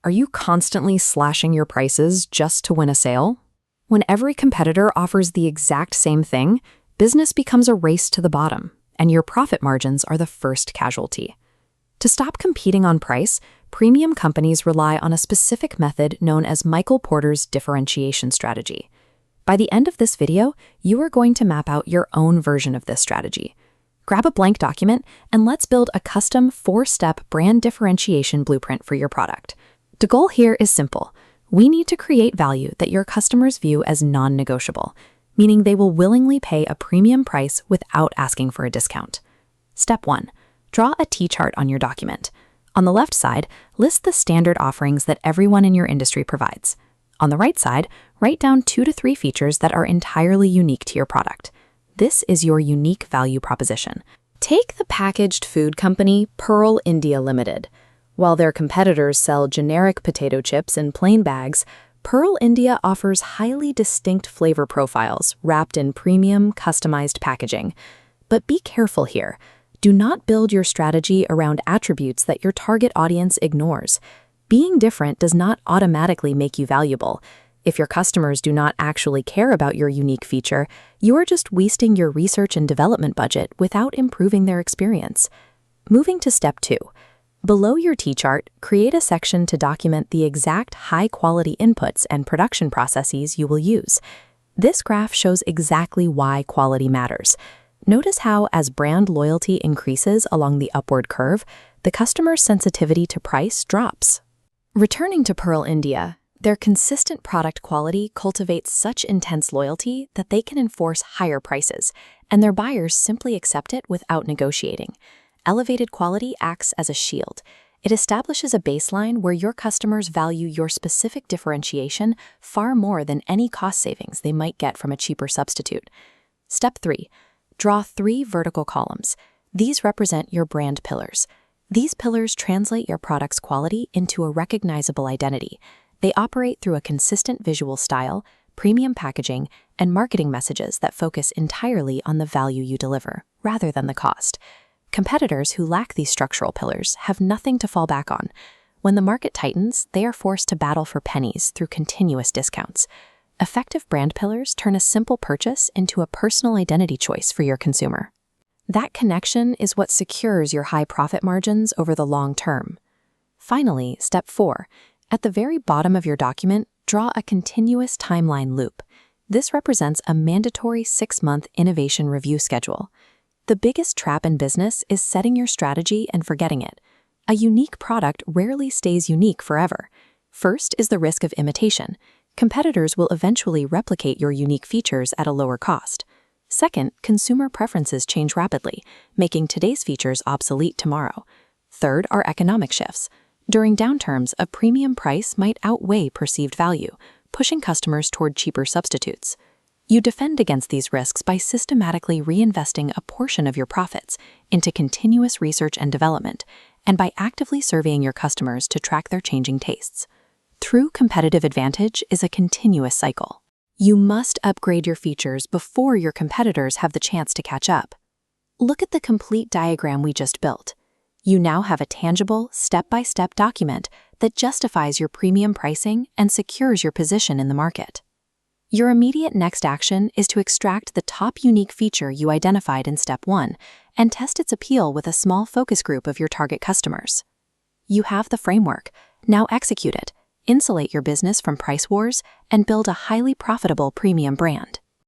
Are you constantly slashing your prices just to win a sale? When every competitor offers the exact same thing, business becomes a race to the bottom, and your profit margins are the first casualty. To stop competing on price, premium companies rely on a specific method known as Michael Porter's differentiation strategy. By the end of this video, you are going to map out your own version of this strategy. Grab a blank document and let's build a custom 4-step brand differentiation blueprint for your product. The goal here is simple. We need to create value that your customers view as non-negotiable, meaning they will willingly pay a premium price without asking for a discount. Step 1. Draw a T-chart on your document. On the left side, list the standard offerings that everyone in your industry provides. On the right side, write down 2 to 3 features that are entirely unique to your product. This is your unique value proposition. Take the packaged food company Pearl India Limited. While their competitors sell generic potato chips in plain bags, Pearl India offers highly distinct flavor profiles wrapped in premium, customized packaging. But be careful here. Do not build your strategy around attributes that your target audience ignores. Being different does not automatically make you valuable. If your customers do not actually care about your unique feature, you are just wasting your research and development budget without improving their experience. Moving to step 2. Below your T-chart, create a section to document the exact high-quality inputs and production processes you will use. This graph shows exactly why quality matters. Notice how, as brand loyalty increases along the upward curve, the customer's sensitivity to price drops. Returning to Pearl India, their consistent product quality cultivates such intense loyalty that they can enforce higher prices, and their buyers simply accept it without negotiating. Elevated quality acts as a shield. It establishes a baseline where your customers value your specific differentiation far more than any cost savings they might get from a cheaper substitute. Step 3. Draw 3 vertical columns. These represent your brand pillars. These pillars translate your product's quality into a recognizable identity. They operate through a consistent visual style, premium packaging, and marketing messages that focus entirely on the value you deliver, rather than the cost. Competitors who lack these structural pillars have nothing to fall back on. When the market tightens, they are forced to battle for pennies through continuous discounts. Effective brand pillars turn a simple purchase into a personal identity choice for your consumer. That connection is what secures your high profit margins over the long term. Finally, step 4. At the very bottom of your document, draw a continuous timeline loop. This represents a mandatory 6-month innovation review schedule. The biggest trap in business is setting your strategy and forgetting it. A unique product rarely stays unique forever. First is the risk of imitation. Competitors will eventually replicate your unique features at a lower cost. Second, consumer preferences change rapidly, making today's features obsolete tomorrow. Third are economic shifts. During downturns, a premium price might outweigh perceived value, pushing customers toward cheaper substitutes. You defend against these risks by systematically reinvesting a portion of your profits into continuous research and development, and by actively surveying your customers to track their changing tastes. True competitive advantage is a continuous cycle. You must upgrade your features before your competitors have the chance to catch up. Look at the complete diagram we just built. You now have a tangible, step-by-step document that justifies your premium pricing and secures your position in the market. Your immediate next action is to extract the top unique feature you identified in step 1 and test its appeal with a small focus group of your target customers. You have the framework. Now execute it. Insulate your business from price wars and build a highly profitable premium brand.